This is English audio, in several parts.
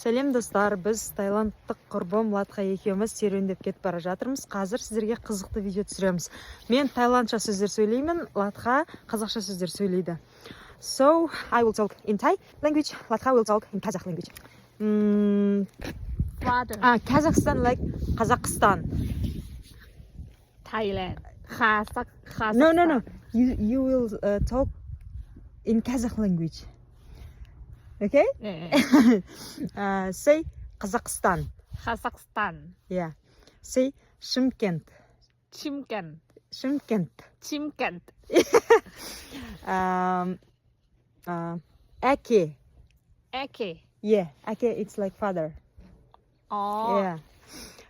Сәлем достар, біз тайландтық құрбым Латха екеуміз серуендеп кетіп бара жатырмыз. Қазір сіздерге қызықты видео түсіреміз. Мен тайландша сөздер сөйлеймін, Латха қазақша сөздер сөйлейді. So, I will talk in Thai language, Latha will talk in Kazakh language. Kazakhstan like Kazakhstan. Thailand. Kazakhstan. No. You will talk in Kazakh language. Okay? Say Kazakhstan. Kazakhstan. Yeah. Say Shymkent. Chimkent. Shymkent. Chimkent. Ake. Ake. Yeah, Ake, it's like father. Oh. Yeah.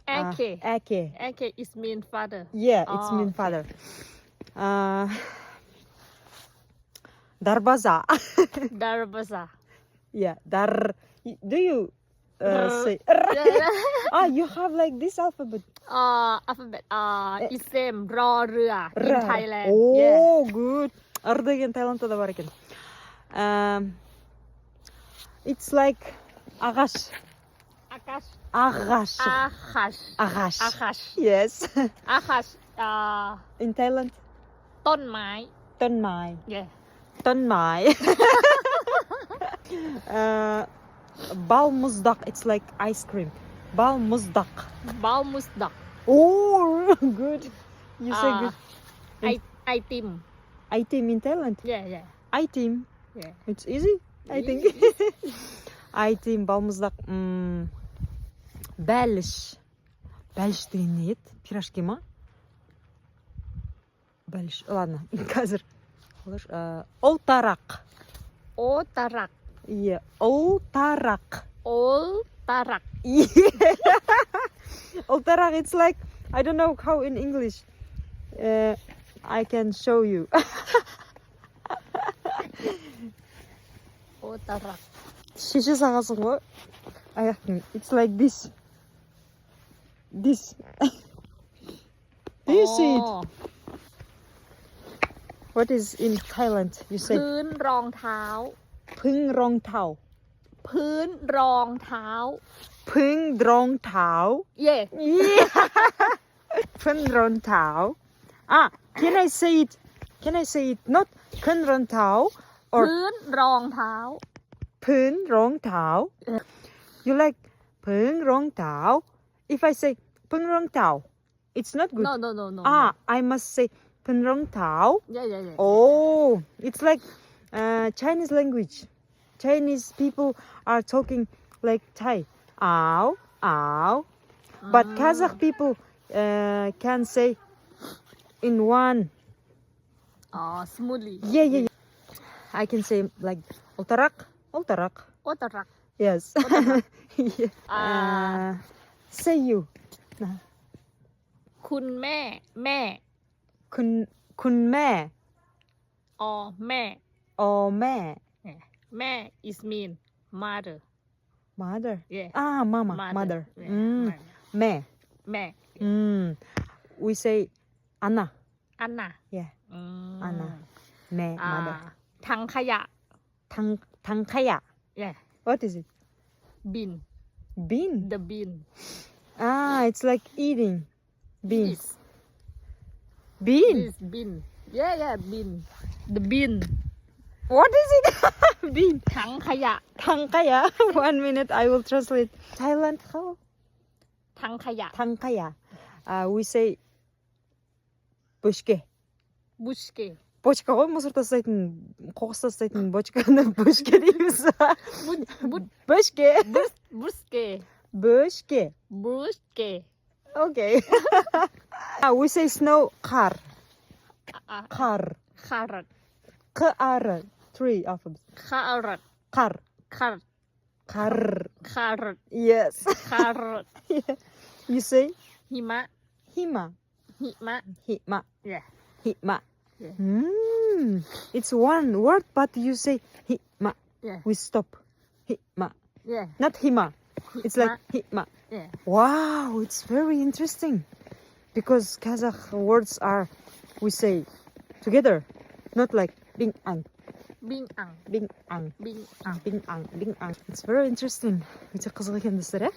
Ake. Ake. Ake is mean father. Yeah, it's mean father. Darbaza. Darbaza. Yeah, do you say? You have like this alphabet. Alphabet. Is same. Raw Rua in Thailand. Oh, yeah. Good. Р деген Таиландта да бар екен. It's like ағаш. Akash. Ағаш. Akash. Ағаш. Akash. Yes. Akash. In Thailand. ต้นไม้ ต้นไม้ Yeah. ต้นไม้ Balmuzdaq, it's like ice cream. Balmuzdaq. Balmusdak. Oh, good. You say good. Item. Item in Thailand. Yeah. Item. Yeah. It's easy, I think. Item, балмұздақ. Бәліш. Бәліш деген не еді? Пирожки ма? Бәліш. Ладно, қазір. Олтарақ. Otarak. Yeah, Олтарақ. Oltarak. Yeah. Олтарақ, it's like, I don't know how in English. I can show you. Otarak. Шеше сағасың ғой. Аяқтың. It's like this. This. Do you see it? What is in Thailand? You say พื้นรองเท้า พึ่งรองเท้า พื้นรองเท้า พึ่งรองเท้า Yeah. Yeah. พึ่งรองเท้า Can I say it? Can I say it? Not พึ่งรองเท้า or พื้นรองเท้า พึ่งรองเท้า You like พึ่งรองเท้า If I say พึ่งรองเท้า it's not good. No. I must say พึ่งรองเท้า Yeah. Oh, it's like Chinese language. Chinese people are talking like Thai. Ow. But Kazakh people can say in one. Smoothly. Yeah. I can say like Oltarak. Otarak. Yes. Yeah. Say you. คุณแม่แม่ คุณแม่ แม่ or แม่ แม่ is mean mother. Mother. Yeah. Mama. Mother. Yeah. แม่ แม่ We say Anna. อันน่ะ Yeah. Anna. แม่ mother. ถังขยะ ถังขยะ Yeah. What is it? bin Bean. the bin It's like eating. Bean. This Bean. bin. Yeah bin the bin What is it? Bean. ถังขยะ ถังขยะ. 1 minute, I will translate. Thailand, how? ถังขยะ ถังขยะ. We say бөшке. bushke Бочка ғой, мусор тастайтын, қоқыс тастайтын бочканы бөшке дейміз. Бөшке. bushke Okay. We say snow, қар. Қар. carrot Қ-ар. 3 alphabets. carrot Қар. carrot Yes. carrot Yeah. You say หิมะ hima. Yeah. Hima. Yeah. It's one word, but you say hima. Yeah. We stop. Hima. Yeah. Not hima. It's like hima. Yeah. Wow, it's very interesting. Because Kazakh words are, we say together, not like bing ang. Bing ang. 빙앙. Bing 빙앙. 빙앙. It's very interesting. өте қызық екен достар, иә?